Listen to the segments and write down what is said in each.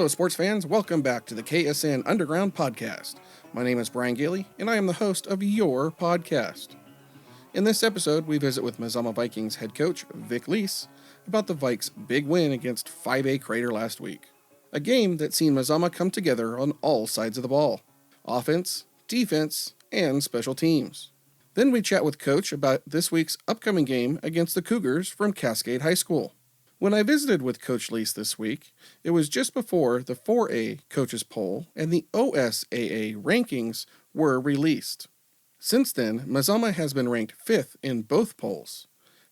Hello, sports fans. Welcome back to the KSN Underground Podcast. My name is Brian Gailey, and I am the host of your podcast. In this episode, we visit with Mazama Vikings head coach Vic Lease about the Vikes' big win against 5A Crater last week. A game that seen Mazama come together on all sides of the ball: offense, defense, and special teams. Then we chat with Coach about this week's upcoming game against the Cougars from Cascade High School. When I visited with Coach Lease this week, it was just before the 4A Coaches Poll and the OSAA rankings were released. Since then, Mazama has been ranked 5th in both polls.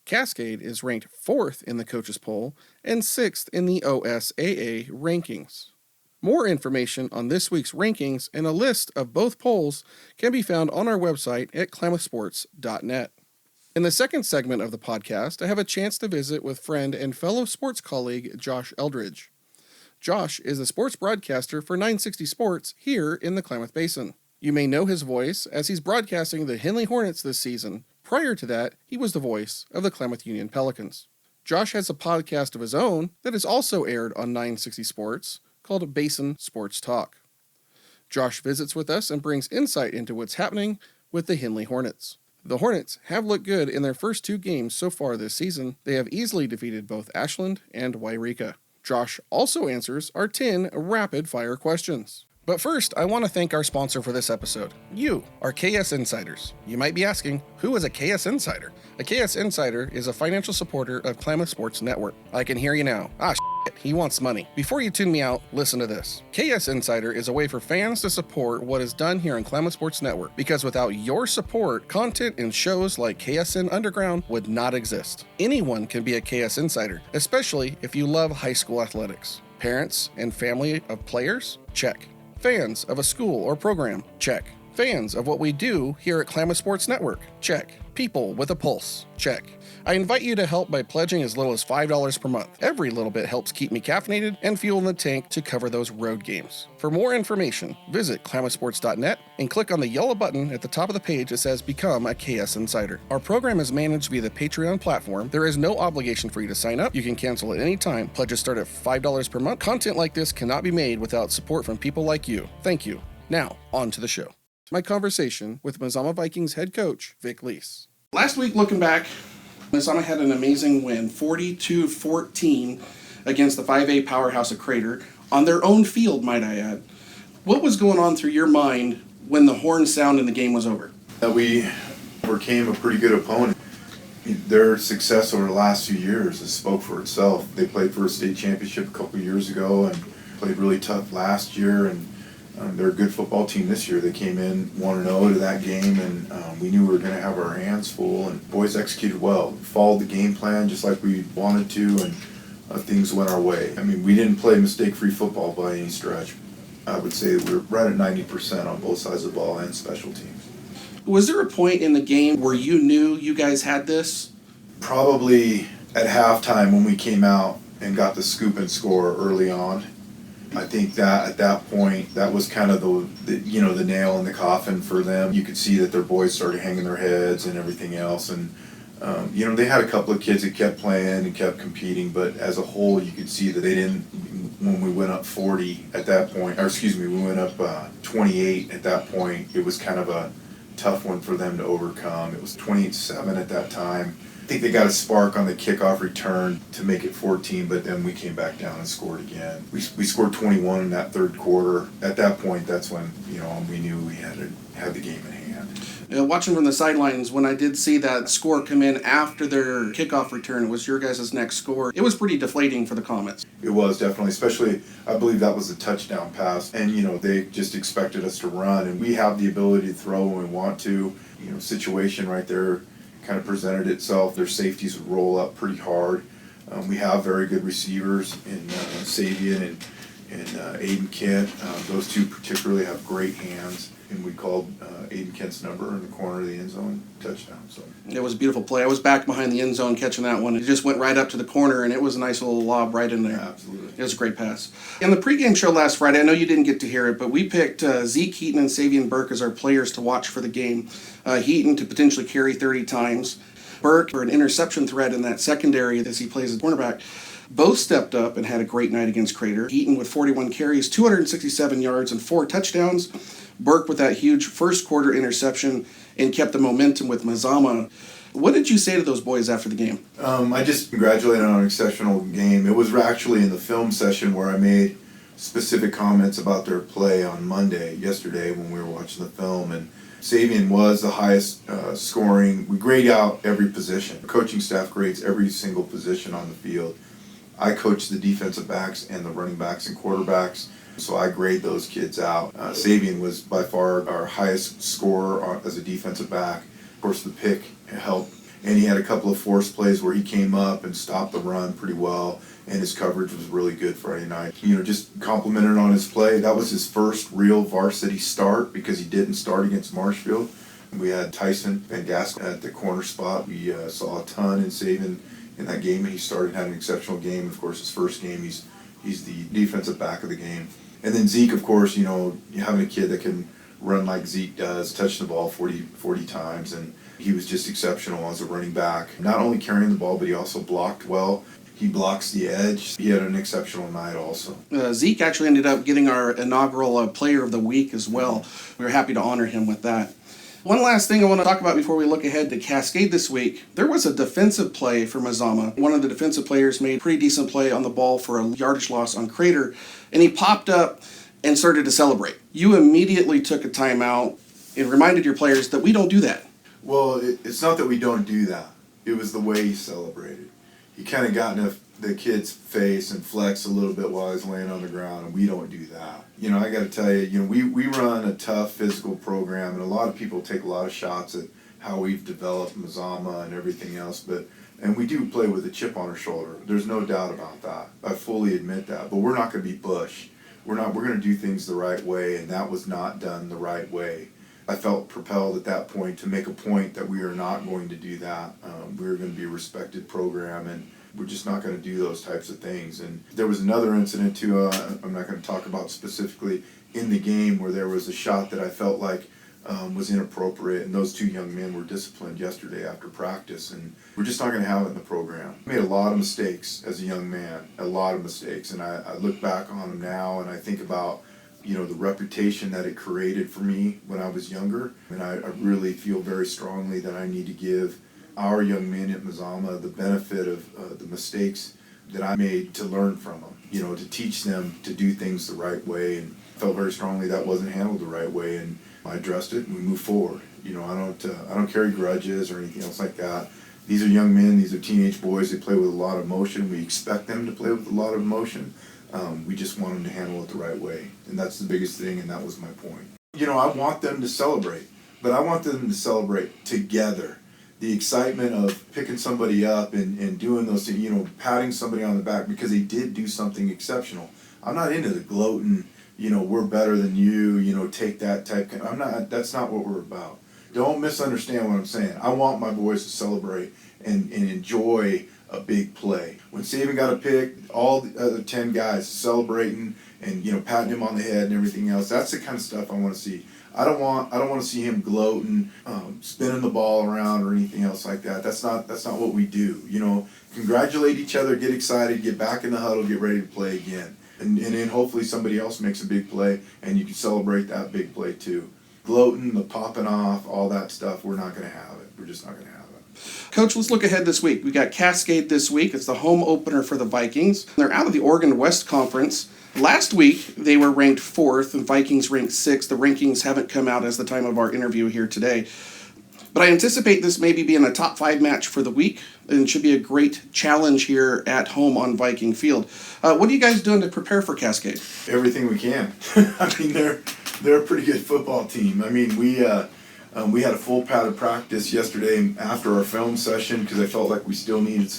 Cascade is ranked 4th in the Coaches Poll and 6th in the OSAA rankings. More information on this week's rankings and a list of both polls can be found on our website at klamathsports.net. In the second segment of the podcast, I have a chance to visit with friend and fellow sports colleague Josh Eldredge. Josh is a sports broadcaster for 960 Sports here in the Klamath Basin. You may know his voice as he's broadcasting the Henley Hornets this season. Prior to that, he was the voice of the Klamath Union Pelicans. Josh has a podcast of his own that is also aired on 960 Sports called Basin Sports Talk. Josh visits with us and brings insight into what's happening with the Henley Hornets. The Hornets have looked good in their first 2 games so far this season. They have easily defeated both Ashland and Wairika. Josh also answers our 10 rapid-fire questions. But first, I want to thank our sponsor for this episode, you, our KS Insiders. You might be asking, who is a KS Insider? A KS Insider is a financial supporter of Klamath Sports Network. I can hear you now. He wants money. Before you tune me out, listen to this. KS Insider is a way for fans to support what is done here on Klamath Sports Network, because without your support, content and shows like KSN Underground would not exist. Anyone can be a KS Insider, especially if you love high school athletics. Parents and family of players? Check. Fans of a school or program? Check. Fans of what we do here at Klamath Sports Network? Check. People with a pulse? Check. I invite you to help by pledging as little as $5 per month. Every little bit helps keep me caffeinated and fuel in the tank to cover those road games. For more information, visit klamathsports.net and click on the yellow button at the top of the page that says Become a KS Insider. Our program is managed via the Patreon platform. There is no obligation for you to sign up. You can cancel at any time. Pledges start at $5 per month. Content like this cannot be made without support from people like you. Thank you. Now, on to the show. My conversation with Mazama Vikings head coach, Vic Lease. Last week, looking back, Mazama had an amazing win, 42-14 against the 5A powerhouse of Crater, on their own field, might I add. What was going on through your mind when the horn sound in the game was over? We overcame a pretty good opponent. Their success over the last few years has spoke for itself. They played for a state championship a couple years ago and played really tough last year, and they're a good football team this year. They came in 1-0 to that game, and we knew we were going to have our hands full, and boys executed well. Followed the game plan just like we wanted to, and things went our way. I mean, we didn't play mistake-free football by any stretch. I would say we're right at 90% on both sides of the ball and special teams. Was there a point in the game where you knew you guys had this? Probably at halftime when we came out and got the scoop and score early on. I think that at that point, that was kind of the nail in the coffin for them. You could see that their boys started hanging their heads and everything else. And, they had a couple of kids that kept playing and kept competing, but as a whole, you could see that they didn't, when we went up 40 at that point, we went up 28 at that point, it was kind of a tough one for them to overcome. It was 28-7 at that time. I think they got a spark on the kickoff return to make it 14, but then we came back down and scored again. We scored 21 in that third quarter. At that point, that's when we knew we had the game in hand. Watching from the sidelines, when I did see that score come in after their kickoff return, it was your guys' next score. It was pretty deflating for the Comets. It was, definitely, especially I believe that was a touchdown pass, and they just expected us to run, and we have the ability to throw when we want to. Situation right there kind of presented itself. Their safeties would roll up pretty hard. We have very good receivers in Savian and Aiden Kent. Those two particularly have great hands, and we called Aiden Kent's number in the corner of the end zone touchdown. So it was a beautiful play. I was back behind the end zone catching that one. It just went right up to the corner, and it was a nice little lob right in there. Yeah, absolutely. It was a great pass. In the pregame show last Friday, I know you didn't get to hear it, but we picked Zeke Heaton and Savian Burke as our players to watch for the game. Heaton to potentially carry 30 times. Burke for an interception threat in that secondary as he plays as cornerback. both stepped up and had a great night against Crater. Heaton with 41 carries, 267 yards, and 4 touchdowns. Burke with that huge first quarter interception and kept the momentum with Mazama. What did you say to those boys after the game? I just congratulated on an exceptional game. It was actually in the film session where I made specific comments about their play on yesterday when we were watching the film, and Savian was the highest scoring. We grade out every position. The coaching staff grades every single position on the field. I coach the defensive backs and the running backs and quarterbacks, so I grade those kids out. Savian was by far our highest scorer as a defensive back. Of course, the pick helped, and he had a couple of forced plays where he came up and stopped the run pretty well, and his coverage was really good Friday night. Just complimented on his play. That was his first real varsity start because he didn't start against Marshfield. We had Tyson Van Gask at the corner spot. We saw a ton in Savian in that game. He started having an exceptional game. Of course, his first game, he's the defensive back of the game. And then Zeke, of course, having a kid that can run like Zeke does, touch the ball 40 times, and he was just exceptional as a running back. Not only carrying the ball, but he also blocked well. He blocks the edge. He had an exceptional night also. Zeke actually ended up getting our inaugural Player of the Week as well. We were happy to honor him with that. One last thing I want to talk about before we look ahead to Cascade this week. There was a defensive play for Mazama. One of the defensive players made a pretty decent play on the ball for a yardage loss on Crater, and he popped up and started to celebrate. You immediately took a timeout and reminded your players that we don't do that. Well, it's not that we don't do that. It was the way he celebrated. He kind of got in the kid's face and flexed a little bit while he's laying on the ground, and we don't do that. I got to tell you, we run a tough physical program, and a lot of people take a lot of shots at how we've developed Mazama and everything else, and we do play with a chip on our shoulder. There's no doubt about that. I fully admit that, but we're not going to be Bush. We're going to do things the right way, and that was not done the right way. I felt propelled at that point to make a point that we are not going to do that. We're going to be a respected program, and we're just not going to do those types of things. And there was another incident too, I'm not going to talk about specifically in the game, where there was a shot that I felt like was inappropriate, and those two young men were disciplined yesterday after practice, and we're just not going to have it in the program. I made a lot of mistakes as a young man, a lot of mistakes, and I look back on them now and I think about the reputation that it created for me when I was younger, and I really feel very strongly that I need to give our young men at Mazama the benefit of the mistakes that I made, to learn from them, to teach them to do things the right way, and I felt very strongly that wasn't handled the right way, and I addressed it and we moved forward. I don't carry grudges or anything else like that. These are young men, these are teenage boys, they play with a lot of emotion. We expect them to play with a lot of emotion. We just want them to handle it the right way, and that's the biggest thing, and that was my point. I want them to celebrate, but I want them to celebrate together. The excitement of picking somebody up and doing those things, patting somebody on the back because they did do something exceptional. I'm not into the gloating, we're better than you, take that type. That's not what we're about. Don't misunderstand what I'm saying. I want my boys to celebrate and enjoy a big play. When Saban got a pick, all the other 10 guys celebrating and patting him on the head and everything else. That's the kind of stuff I want to see. I don't want to see him gloating, spinning the ball around or anything else like that. That's not what we do. Congratulate each other, get excited, get back in the huddle, get ready to play again. And then hopefully somebody else makes a big play and you can celebrate that big play too. Gloating, the popping off, all that stuff, we're not going to have it. We're just not going to have it. Coach, let's look ahead this week. We got Cascade this week. It's the home opener for the Vikings. They're out of the Oregon West Conference. Last week, they were ranked 4th, and Vikings ranked 6th. The rankings haven't come out as the time of our interview here today. But I anticipate this maybe being a top 5 match for the week, and it should be a great challenge here at home on Viking Field. What are you guys doing to prepare for Cascade? Everything we can. They're a pretty good football team. We had a full padded practice yesterday after our film session because I felt like we still needed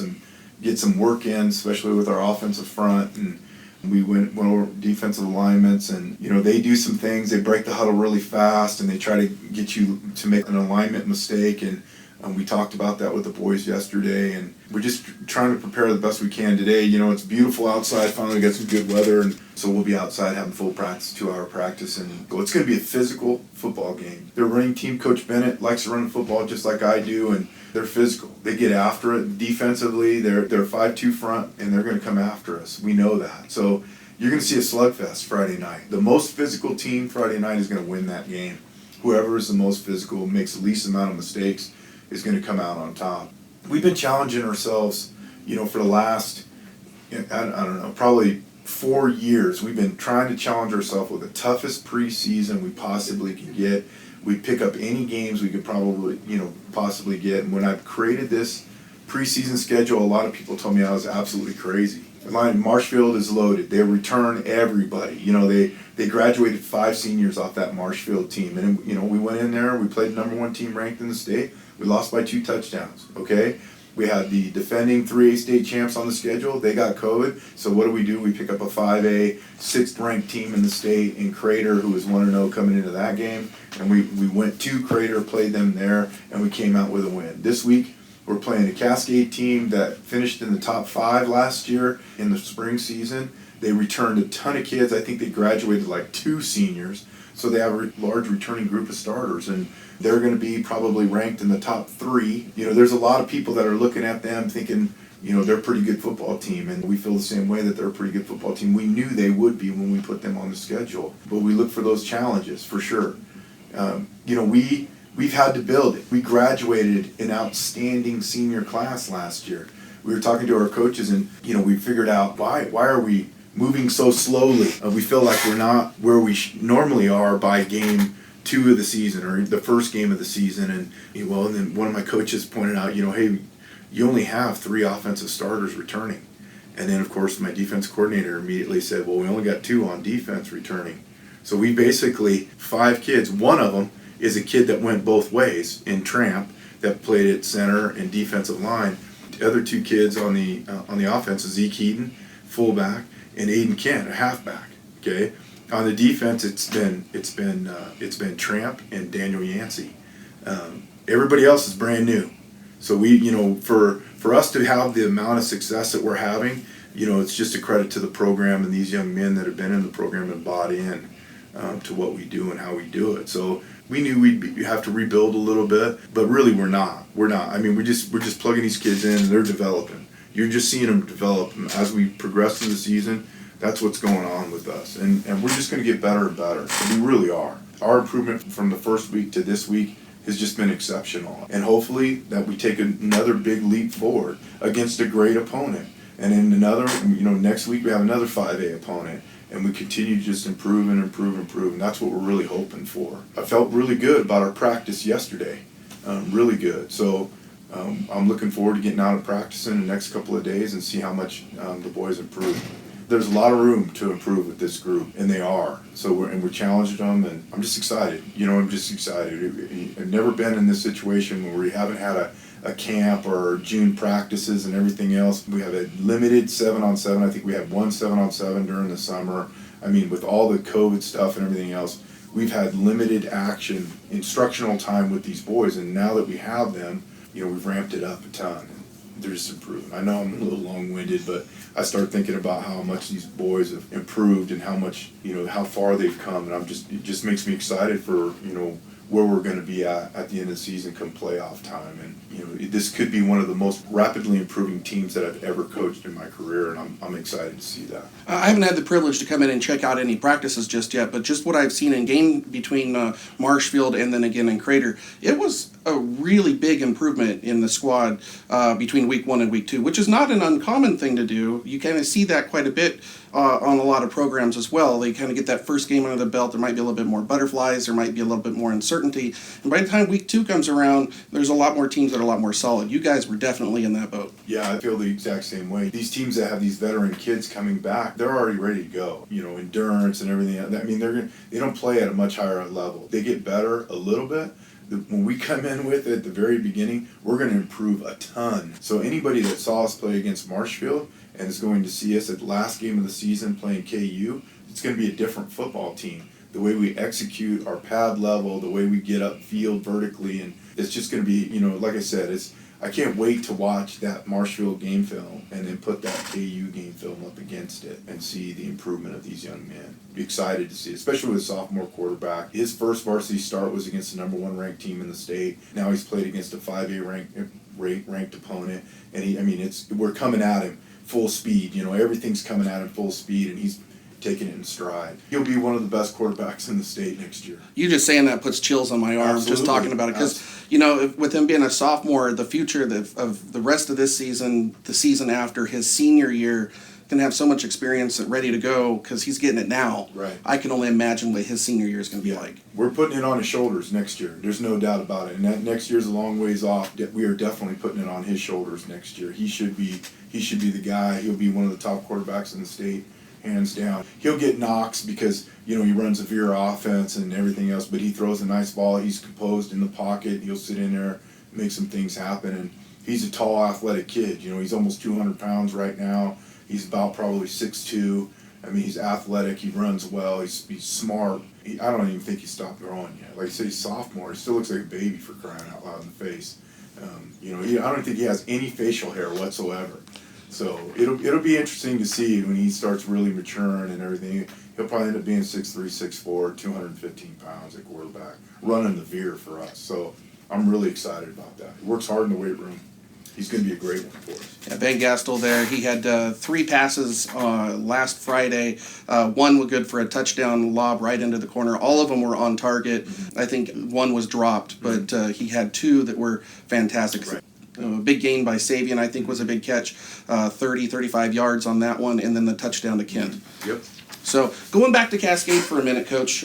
get some work in, especially with our offensive front, and we went over defensive alignments, and they do some things. They break the huddle really fast and they try to get you to make an alignment mistake, and We talked about that with the boys yesterday, and we're just trying to prepare the best we can today. It's beautiful outside. Finally got some good weather, and so we'll be outside having full practice, 2-hour practice, and it's going to be a physical football game. Their running team, Coach Bennett, likes to run the football just like I do, and they're physical. They get after it defensively. They're 5-2 front, and they're going to come after us. We know that. So you're going to see a slugfest Friday night. The most physical team Friday night is going to win that game. Whoever is the most physical, makes the least amount of mistakes, is going to come out on top. We've been challenging ourselves, for the last, I don't know, probably 4 years. We've been trying to challenge ourselves with the toughest preseason we possibly can get. We pick up any games we could probably, possibly get. And when I've created this preseason schedule, a lot of people told me I was absolutely crazy. Marshfield is loaded. They return everybody. They graduated 5 seniors off that Marshfield team. And, we went in there, we played number 1 team ranked in the state. We lost by 2 touchdowns, okay? We had the defending 3A state champs on the schedule. They got COVID. So what do? We pick up a 5A, 6th ranked team in the state in Crater, who was 1-0 coming into that game. And we went to Crater, played them there, and we came out with a win. This week, we're playing a Cascade team that finished in the top 5 last year in the spring season. They returned a ton of kids. I think they graduated like 2 seniors. So they have a large returning group of starters, and they're going to be probably ranked in the top 3. There's a lot of people that are looking at them thinking, they're a pretty good football team, and we feel the same way that they're a pretty good football team. We knew they would be when we put them on the schedule, but we look for those challenges for sure. We've had to build it. We graduated an outstanding senior class last year. We were talking to our coaches, and we figured out why are we moving so slowly. We feel like we're not where we normally are by game 2 of the season or the first game of the season. And then one of my coaches pointed out, hey, you only have 3 offensive starters returning. And then, of course, my defense coordinator immediately said, well, we only got 2 on defense returning. So we basically, 5 kids. One of them is a kid that went both ways in Tramp that played at center and defensive line. The other 2 kids on the offense is Zeke Heaton, fullback, and Aiden Kent, a halfback. Okay, on the defense, it's been Tramp and Daniel Yancey. Everybody else is brand new. So we, for us to have the amount of success that we're having, it's just a credit to the program and these young men that have been in the program and bought in to what we do and how we do it. So we knew we'd have to rebuild a little bit, but really we're not. I mean, we're just plugging these kids in, and they're developing. You're just seeing them develop, and as we progress through the season, that's what's going on with us, and we're just going to get better and better. And we really are. Our improvement from the first week to this week has just been exceptional, and hopefully that we take another big leap forward against a great opponent. And in another, next week we have another 5A opponent, and we continue to just improve and improve and improve, and that's what we're really hoping for. I felt really good about our practice yesterday, really good. So I'm looking forward to getting out and practicing in the next couple of days and see how much the boys improve. There's a lot of room to improve with this group, and they are. So we're challenging them, and I'm just excited. I'm just excited. I've never been in this situation where we haven't had a camp or June practices and everything else. We have a limited 7-on-7. I think we had 1 7-on-7 during the summer. I mean, with all the COVID stuff and everything else, we've had limited action, instructional time with these boys, and now that we have them, we've ramped it up a ton. They're just improving. I know I'm a little long-winded, but I start thinking about how much these boys have improved and how much, how far they've come, and it just makes me excited for, where we're going to be at the end of the season come playoff time. And this could be one of the most rapidly improving teams that I've ever coached in my career, and I'm excited to see that. I haven't had the privilege to come in and check out any practices just yet, but just what I've seen in game between Marshfield and then again in Crater, it was a really big improvement in the squad between week 1 and week 2, which is not an uncommon thing to do. You kind of see that quite a bit on a lot of programs as well. They kind of get that first game under the belt. There might be a little bit more butterflies. There might be a little bit more uncertainty. And by the time week 2 comes around, there's a lot more teams that are a lot more solid. You guys were definitely in that boat. Yeah, I feel the exact same way. These teams that have these veteran kids coming back, they're already ready to go. Endurance and everything. I mean, they don't play at a much higher level. They get better a little bit. When we come in with it at the very beginning, we're going to improve a ton. So anybody that saw us play against Marshfield and is going to see us at the last game of the season playing KU, it's going to be a different football team. the way we execute our pad level, the way we get upfield vertically, and it's just going to be, you know, like I said, I can't wait to watch that Marshfield game film and then put that KU game film up against it and see the improvement of these young men. Be excited to see, especially with a sophomore quarterback. His first varsity start was against the number 1 ranked team in the state. Now he's played against a 5A ranked opponent, and we're coming at him full speed. You know, everything's coming at him full speed, and he's taking it in stride. He'll be one of the best quarterbacks in the state next year. You just saying that puts chills on my arm. Absolutely. Just talking about it, because you know, with him being a sophomore, the future of the rest of this season, the season after his senior year, going to have so much experience and ready to go because he's getting it now. Right. I can only imagine what his senior year is going to be like. We're putting it on his shoulders next year. There's no doubt about it. And that next year's a long ways off. We are definitely putting it on his shoulders next year. He should be the guy. He'll be one of the top quarterbacks in the state, hands down. He'll get knocks because, you know, he runs a veer offense and everything else, but he throws a nice ball. He's composed in the pocket. He'll sit in there, make some things happen. And he's a tall, athletic kid. You know, he's almost 200 pounds right now. He's about probably 6'2". I mean, he's athletic. He runs well. He's smart. I don't even think he stopped growing yet. Like I say, he's sophomore. He still looks like a baby for crying out loud in the face. You know, I don't think he has any facial hair whatsoever. So it'll be interesting to see when he starts really maturing and everything. He'll probably end up being 6'3", 6'4", 215 pounds at quarterback, running the veer for us. So I'm really excited about that. He works hard in the weight room. He's going to be a great one for us. Yeah, Ben Gastel there. He had 3 passes last Friday. One was good for a touchdown lob right into the corner. All of them were on target. Mm-hmm. I think one was dropped, but he had 2 that were fantastic. Right. Big gain by Savian, I think, was a big catch. 30, 35 yards on that one, and then the touchdown to Kent. Yep. So going back to Cascade for a minute, Coach,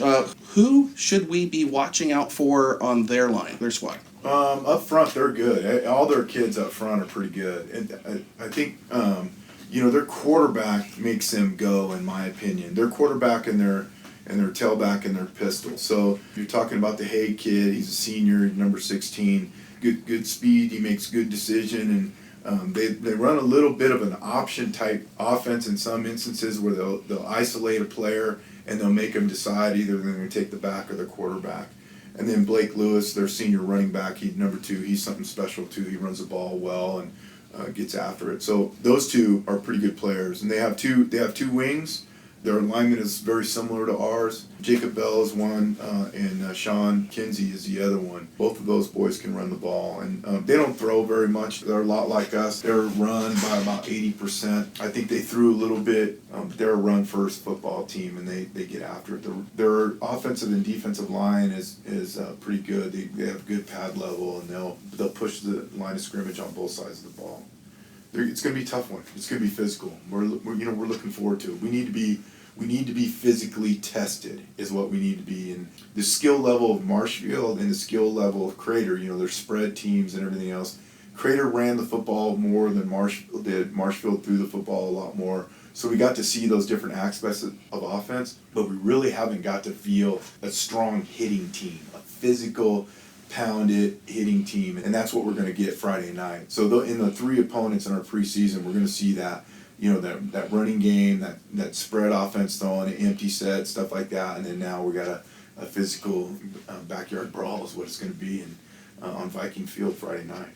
who should we be watching out for on their line, their squad? Up front, they're good. All their kids up front are pretty good. And I think, you know, their quarterback makes them go, in my opinion. Their quarterback and their tailback and their pistol. So you're talking about the Haig kid. He's a senior, number 16. Good speed. He makes good decision. And they run a little bit of an option-type offense in some instances where they'll isolate a player and they'll make them decide either they're going to take the back or the quarterback. And then Blake Lewis, their senior running back, he's number 2. He's something special too. He runs the ball well and gets after it. So those 2 are pretty good players. And they have two wings. Their alignment is very similar to ours. Jacob Bell is one, and Sean Kinsey is the other one. Both of those boys can run the ball, and they don't throw very much. They're a lot like us. They're run by about 80%. I think they threw a little bit. They're a run-first football team, and they get after it. Their offensive and defensive line is pretty good. They have good pad level, and they'll push the line of scrimmage on both sides of the ball. It's going to be a tough one. It's going to be physical. We're looking forward to it. We need to be physically tested is what we need to be. And the skill level of Marshfield and the skill level of Crater, you know, their spread teams and everything else. Crater ran the football more than Marshfield did. Marshfield threw the football a lot more. So we got to see those different aspects of offense, but we really haven't got to feel a strong hitting team, a physical, pounded hitting team. And that's what we're going to get Friday night. So in the 3 opponents in our preseason, we're going to see that. You know, that running game, that spread offense throwing, an empty set, stuff like that. And then now we got a physical backyard brawl is what it's going to be on Viking Field Friday night.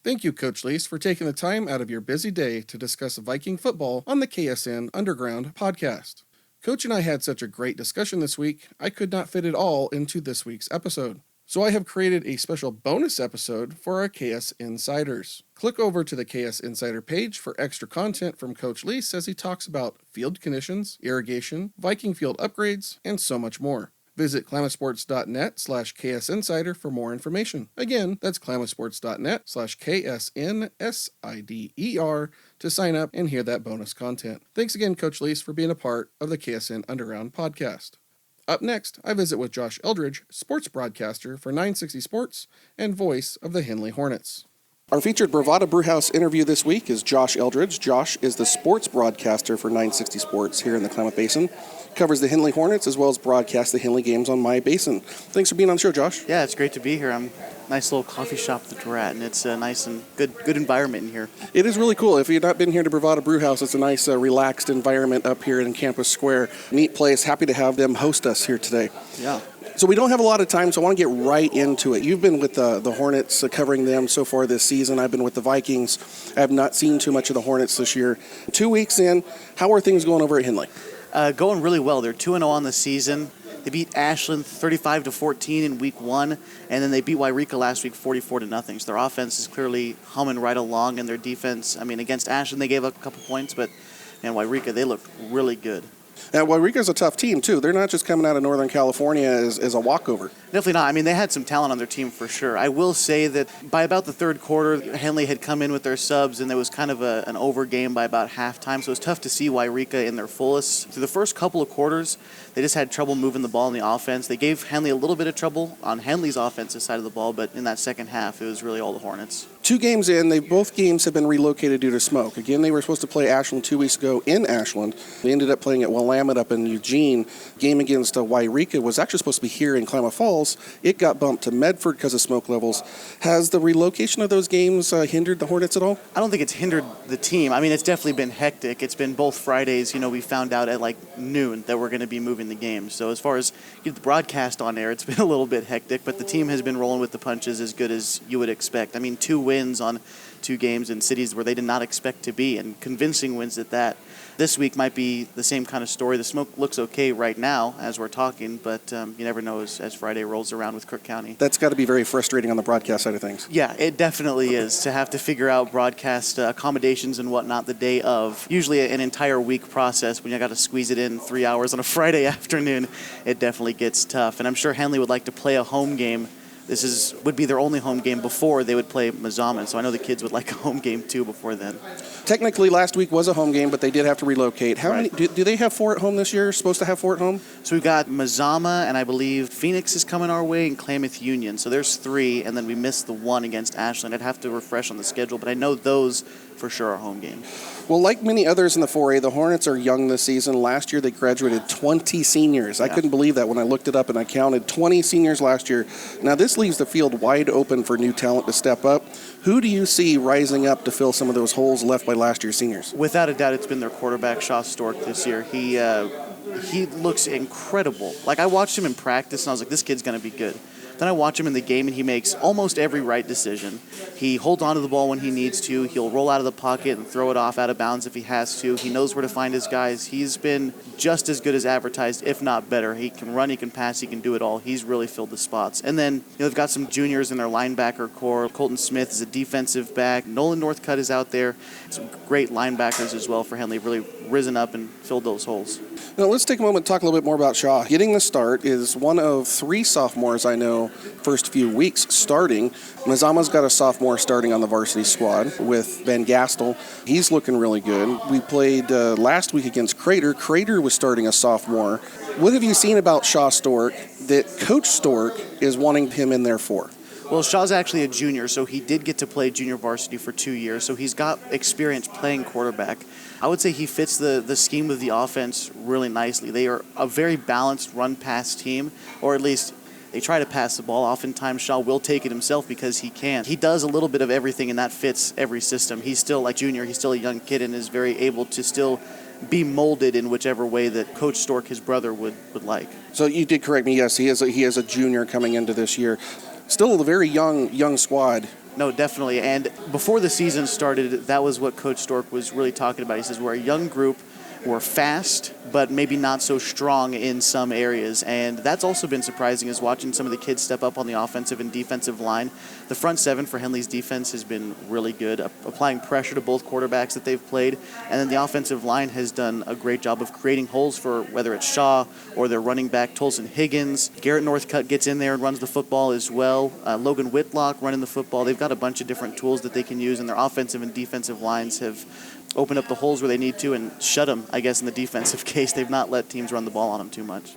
Thank you, Coach Lease, for taking the time out of your busy day to discuss Viking football on the KSN Underground Podcast. Coach and I had such a great discussion this week, I could not fit it all into this week's episode. So I have created a special bonus episode for our KS Insiders. Click over to the KS Insider page for extra content from Coach Lease as he talks about field conditions, irrigation, Viking field upgrades, and so much more. Visit klamathsports.net/KSinsider for more information. Again, that's klamathsports.net/KSNSIDER to sign up and hear that bonus content. Thanks again, Coach Lease, for being a part of the KSN Underground Podcast. Up next, I visit with Josh Eldridge, sports broadcaster for 960 Sports and voice of the Henley Hornets. Our featured Brevada Brewhouse interview this week is Josh Eldridge. Josh is the sports broadcaster for 960 Sports here in the Klamath Basin. covers the Henley Hornets as well as broadcasts the Henley games on my Basin. Thanks for being on the show, Josh. Yeah, it's great to be here. I'm nice little coffee shop that we're at, and it's a nice and good environment in here. It is really cool. If you've not been here to Brevada Brewhouse, it's a nice, relaxed environment up here in Campus Square. Neat place. Happy to have them host us here today. Yeah. So we don't have a lot of time, so I want to get right into it. You've been with the Hornets, covering them so far this season. I've been with the Vikings. I have not seen too much of the Hornets this year. 2 weeks in, how are things going over at Henley? Going really well. They're 2-0 on the season. They beat Ashland 35-14 in week 1, and then they beat Wairika last week 44-0. So their offense is clearly humming right along, and their defense, against Ashland they gave up a couple points, but Wairika, they looked really good. Now, Wairika's a tough team, too. They're not just coming out of Northern California as a walkover. Definitely not. They had some talent on their team for sure. I will say that by about the third quarter, Henley had come in with their subs, and there was kind of an over game by about halftime, so it was tough to see Wairika in their fullest. Through the first couple of quarters, they just had trouble moving the ball in the offense. They gave Henley a little bit of trouble on Henley's offensive side of the ball, but in that second half, it was really all the Hornets. 2 games in, both games have been relocated due to smoke. Again, they were supposed to play Ashland 2 weeks ago in Ashland. They ended up playing at Willamette up in Eugene. Game against Wairika was actually supposed to be here in Klamath Falls. It got bumped to Medford because of smoke levels. Has the relocation of those games hindered the Hornets at all? I don't think it's hindered the team. It's definitely been hectic. It's been both Fridays. We found out at noon that we're going to be moving the games. So as far as get the broadcast on air, it's been a little bit hectic, but the team has been rolling with the punches as good as you would expect. 2 wins on 2 games in cities where they did not expect to be, and convincing wins at that. This week might be the same kind of story. The smoke looks okay right now as we're talking, but you never know as Friday rolls around with Cook County. That's got to be very frustrating on the broadcast side of things. Yeah, it definitely is, to have to figure out broadcast accommodations and whatnot the day of. Usually an entire week process. When you got to squeeze it in 3 hours on a Friday afternoon, it definitely gets tough. And I'm sure Henley would like to play a home game. This would be their only home game before they would play Mazama, so I know the kids would like a home game too before then. Technically, last week was a home game, but they did have to relocate. How many do they have 4 at home this year? Supposed to have 4 at home? So we've got Mazama, and I believe Phoenix is coming our way, and Klamath Union. So there's 3, and then we missed the 1 against Ashland. I'd have to refresh on the schedule, but I know those for sure are home games. Well, like many others in the 4A, the Hornets are young this season. Last year, they graduated 20 seniors. Yeah. I couldn't believe that when I looked it up, and I counted 20 seniors last year. Now, this leaves the field wide open for new talent to step up. Who do you see rising up to fill some of those holes left by last year's seniors? Without a doubt, it's been their quarterback, Stork, this year. He looks incredible. I watched him in practice, and I was like, this kid's going to be good. Then I watch him in the game, and he makes almost every right decision. He holds onto the ball when he needs to. He'll roll out of the pocket and throw it off out of bounds if he has to. He knows where to find his guys. He's been just as good as advertised, if not better. He can run, he can pass, he can do it all. He's really filled the spots. And then they've got some juniors in their linebacker core. Colton Smith is a defensive back. Nolan Northcutt is out there. Some great linebackers as well for Henley. Really risen up and filled those holes. Now, let's take a moment to talk a little bit more about Shaw. Getting the start is one of 3 sophomores I know first few weeks starting. Mazama's got a sophomore starting on the varsity squad with Van Gastel. He's looking really good. We played last week against Crater. Crater was starting a sophomore. What have you seen about Shaw Stork that Coach Stork is wanting him in there for? Well, Shaw's actually a junior, so he did get to play junior varsity for 2 years, so he's got experience playing quarterback. I would say he fits the scheme of the offense really nicely. They are a very balanced run-pass team, or at least they try to pass the ball. Oftentimes, Shaw will take it himself because he can. He does a little bit of everything, and that fits every system. He's still like junior. He's still a young kid and is very able to still be molded in whichever way that Coach Stork, his brother, would like. So you did correct me. Yes, he is a junior coming into this year. Still a very young squad. No, definitely. And before the season started, that was what Coach Stork was really talking about. He says, we're a young group. We're fast, but maybe not so strong in some areas. And that's also been surprising, is watching some of the kids step up on the offensive and defensive line. The front 7 for Henley's defense has been really good, applying pressure to both quarterbacks that they've played. And then the offensive line has done a great job of creating holes for whether it's Shaw or their running back, Tolson Higgins. Garrett Northcutt gets in there and runs the football as well. Logan Whitlock running the football. They've got a bunch of different tools that they can use, and their offensive and defensive lines have open up the holes where they need to and shut them, I guess, in the defensive case. They've not let teams run the ball on them too much.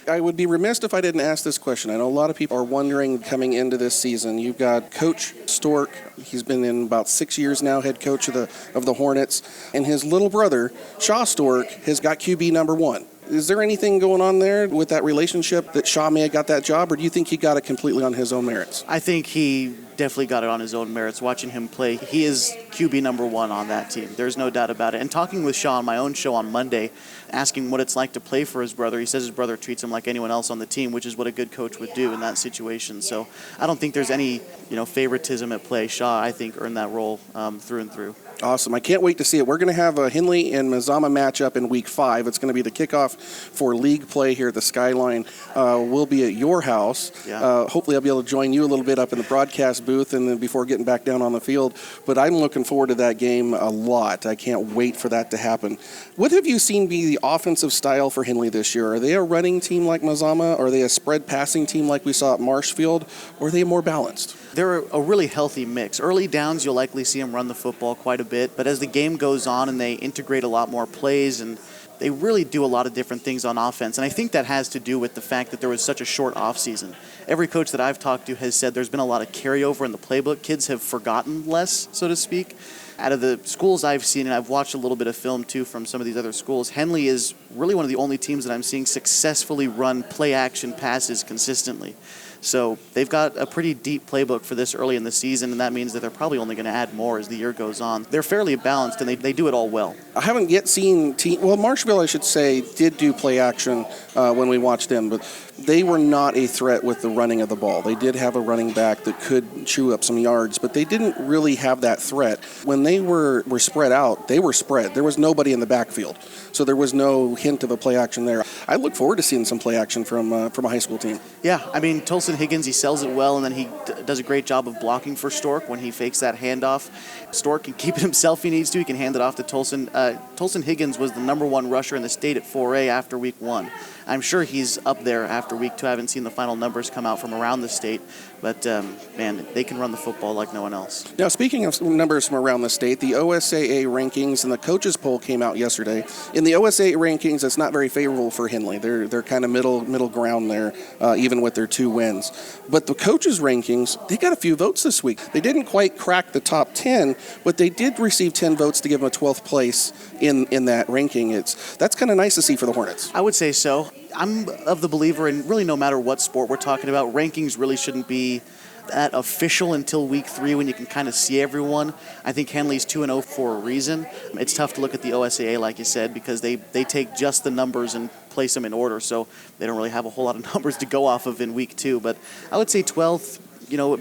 I would be remiss if I didn't ask this question. I know a lot of people are wondering coming into this season. You've got Coach Stork. He's been in about 6 years now, head coach of the Hornets. And his little brother, Shaw Stork, has got QB number 1. Is there anything going on there with that relationship that Shaw may have got that job, or do you think he got it completely on his own merits? I think he definitely got it on his own merits. Watching him play, he is QB number one on that team. There's no doubt about it. And talking with Shaw on my own show on Monday, asking what it's like to play for his brother, he says his brother treats him like anyone else on the team, which is what a good coach would do in that situation. So I don't think there's any favoritism at play. Shaw, I think, earned that role through and through. Awesome. I can't wait to see it. We're going to have a Henley and Mazama matchup in Week 5. It's going to be the kickoff for league play here at the Skyline. We'll be at your house. Yeah. Hopefully I'll be able to join you a little bit up in the broadcast booth and then before getting back down on the field. But I'm looking forward to that game a lot. I can't wait for that to happen. What have you seen be the offensive style for Henley this year? Are they a running team like Mazama? Are they a spread passing team like we saw at Marshfield? Or are they more balanced? They're a really healthy mix. Early downs, you'll likely see them run the football quite a bit, but as the game goes on and they integrate a lot more plays and they really do a lot of different things on offense. And I think that has to do with the fact that there was such a short offseason. Every coach that I've talked to has said there's been a lot of carryover in the playbook. Kids have forgotten less, so to speak. Out of the schools I've seen, and I've watched a little bit of film too from some of these other schools, Henley is really one of the only teams that I'm seeing successfully run play-action passes consistently. So they've got a pretty deep playbook for this early in the season, and that means that they're probably only going to add more as the year goes on. They're fairly balanced, and they do it all well. I haven't yet seen Marshville, I should say, did do play action when we watched them, but they were not a threat with the running of the ball. They did have a running back that could chew up some yards, but they didn't really have that threat. When they were spread out, they were spread. There was nobody in the backfield, so there was no hint of a play action there. I look forward to seeing some play action from a high school team. Yeah, I mean, Tolson Higgins, he sells it well, and then he does a great job of blocking for Stork when he fakes that handoff. Stork can keep it himself if he needs to. He can hand it off to Tolson. Tolson Higgins was the number one rusher in the state at 4A after week 1. I'm sure he's up there after week 2. I haven't seen the final numbers come out from around the state, but, man, they can run the football like no one else. Now, speaking of numbers from around the state, the OSAA rankings and the coaches poll came out yesterday. In the OSAA rankings, it's not very favorable for Henley. They're kind of middle ground there, even with their 2 wins. But the coaches rankings, they got a few votes this week. They didn't quite crack the top 10, but they did receive 10 votes to give them a 12th place in that ranking. That's kind of nice to see for the Hornets. I would say so. I'm of the believer, and really no matter what sport we're talking about, rankings really shouldn't be that official until week 3 when you can kind of see everyone. I think Henley's 2-0 for a reason. It's tough to look at the OSAA, like you said, because they take just the numbers and place them in order, so they don't really have a whole lot of numbers to go off of in week 2. But I would say 12th,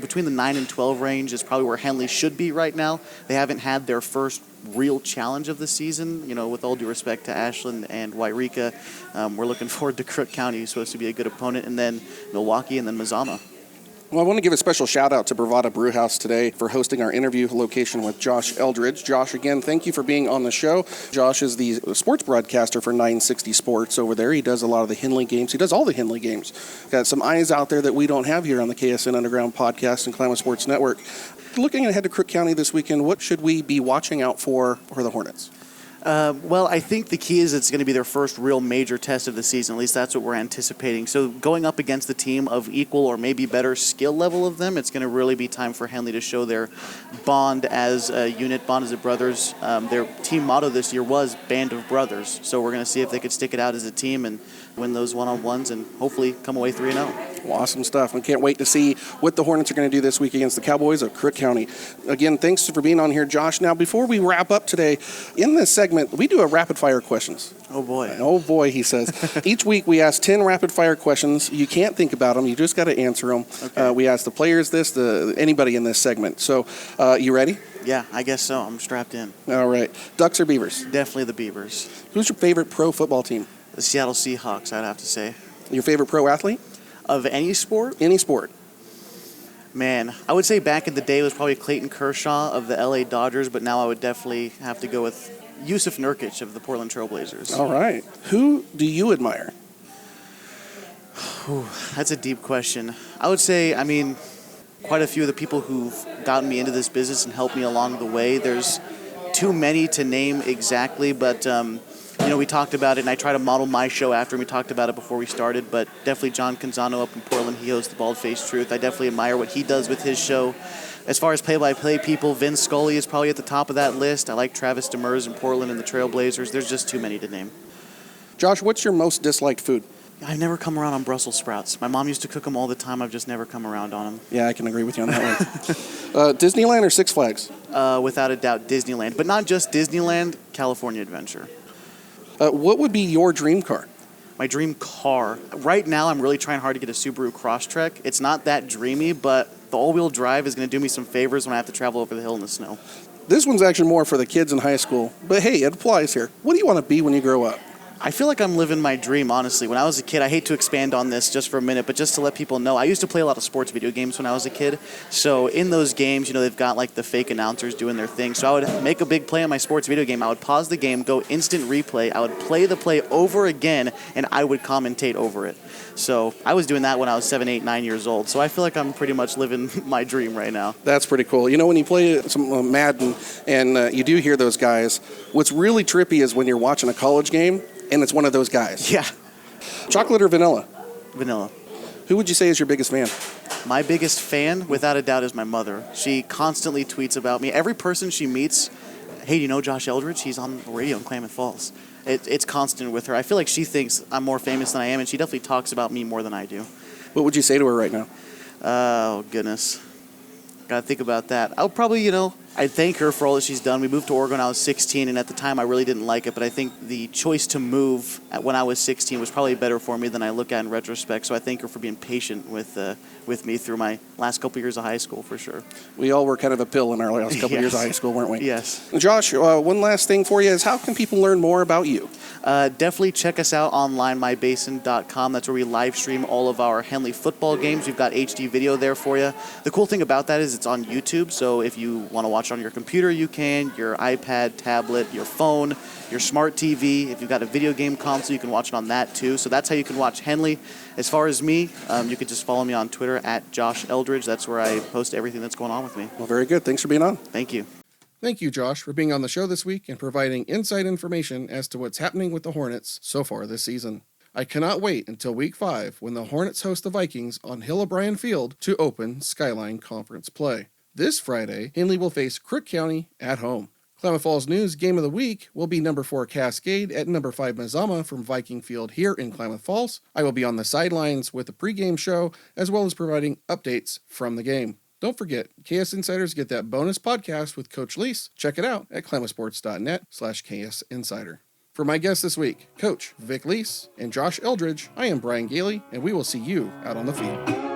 between the 9 and 12 range is probably where Henley should be right now. They haven't had their first real challenge of the season. With all due respect to Ashland and Wairika, we're looking forward to Crook County, who's supposed to be a good opponent, and then Milwaukee, and then Mazama. Well, I want to give a special shout out to Brevada Brewhouse today for hosting our interview location with Josh Eldridge. Josh, again, thank you for being on the show. Josh is the sports broadcaster for 960 Sports over there. He does a lot of the Henley games. He does all the Henley games. Got some eyes out there that we don't have here on the KSN Underground Podcast and Klamath Sports Network. Looking ahead to Crook County this weekend, what should we be watching out for the Hornets? Well, I think the key is it's going to be their first real major test of the season. At least that's what we're anticipating. So going up against the team of equal or maybe better skill level of them, it's going to really be time for Henley to show their bond as a unit, bond as a brothers. Their team motto this year was Band of Brothers. So we're going to see if they could stick it out as a team and win those one-on-ones and hopefully come away 3-0. Well, awesome stuff. We can't wait to see what the Hornets are going to do this week against the Cowboys of Crook County. Again, thanks for being on here, Josh. Now, before we wrap up today, in this segment, we do a rapid-fire questions. Oh, boy. Oh, boy, he says. Each week, we ask 10 rapid-fire questions. You can't think about them. You just got to answer them. Okay. We ask the players this, anybody in this segment. So, you ready? Yeah, I guess so. I'm strapped in. All right. Ducks or Beavers? Definitely the Beavers. Who's your favorite pro football team? The Seattle Seahawks, I'd have to say. Your favorite pro athlete? Of any sport? Any sport. Man, I would say back in the day it was probably Clayton Kershaw of the LA Dodgers, but now I would definitely have to go with Yusuf Nurkic of the Portland Trailblazers. All right. Who do you admire? That's a deep question. I would say, quite a few of the people who've gotten me into this business and helped me along the way. There's too many to name exactly, but we talked about it, and I try to model my show after, and we talked about it before we started, but definitely John Canzano up in Portland. He hosts the Bald-Faced Truth. I definitely admire what he does with his show. As far as play-by-play people, Vince Scully is probably at the top of that list. I like Travis Demers in Portland and the Trailblazers. There's just too many to name. Josh, what's your most disliked food? I've never come around on Brussels sprouts. My mom used to cook them all the time. I've just never come around on them. Yeah, I can agree with you on that one. Disneyland or Six Flags? Without a doubt, Disneyland. But not just Disneyland, California Adventure. What would be your dream car? My dream car. Right now, I'm really trying hard to get a Subaru Crosstrek. It's not that dreamy, but the all-wheel drive is going to do me some favors when I have to travel over the hill in the snow. This one's actually more for the kids in high school, but hey, it applies here. What do you want to be when you grow up? I feel like I'm living my dream, honestly. When I was a kid, I hate to expand on this just for a minute, but just to let people know, I used to play a lot of sports video games when I was a kid. So in those games, they've got like the fake announcers doing their thing. So I would make a big play on my sports video game. I would pause the game, go instant replay. I would play the play over again, and I would commentate over it. So I was doing that when I was 7, 8, 9 years old. So I feel like I'm pretty much living my dream right now. That's pretty cool. When you play some Madden and you do hear those guys, what's really trippy is when you're watching a college game and it's one of those guys. Yeah. Chocolate or vanilla? Vanilla. Who would you say is your biggest fan? My biggest fan, without a doubt, is my mother. She constantly tweets about me. Every person she meets, hey, do you know Josh Eldridge? He's on the radio in Klamath Falls. It's constant with her. I feel like she thinks I'm more famous than I am, and she definitely talks about me more than I do. What would you say to her right now? Oh, goodness. Gotta think about that. I'll probably, I'd thank her for all that she's done. We moved to Oregon when I was 16, and at the time I really didn't like it, but I think the choice to move when I was 16 was probably better for me than I look at in retrospect, so I thank her for being patient with me through my last couple years of high school, for sure. We all were kind of a pill in our last couple years of high school, weren't we? Yes. Josh, one last thing for you is how can people learn more about you? Definitely check us out online, mybasin.com. That's where we live stream all of our Henley football games. We've got HD video there for you. The cool thing about that is it's on YouTube, so if you want to watch on your computer, you can, your iPad, tablet, your phone, your smart TV. If you've got a video game console, you can watch it on that too. So that's how you can watch Henley. As far as me, you can just follow me on Twitter at Josh Eldredge. That's where I post everything that's going on with me. Well, very good. Thanks for being on. Thank you. Thank you, Josh, for being on the show this week and providing inside information as to what's happening with the Hornets so far this season. I cannot wait until Week 5 when the Hornets host the Vikings on Hill O'Brien Field to open Skyline Conference play. This Friday, Henley will face Crook County at home. Klamath Falls News Game of the Week will be number 4 Cascade at number 5 Mazama from Viking Field here in Klamath Falls. I will be on the sidelines with the pregame show as well as providing updates from the game. Don't forget, KS Insiders get that bonus podcast with Coach Lease. Check it out at klamathsports.net/KS Insider. For my guests this week, Coach Vic Lease and Josh Eldredge, I am Brian Gailey, and we will see you out on the field.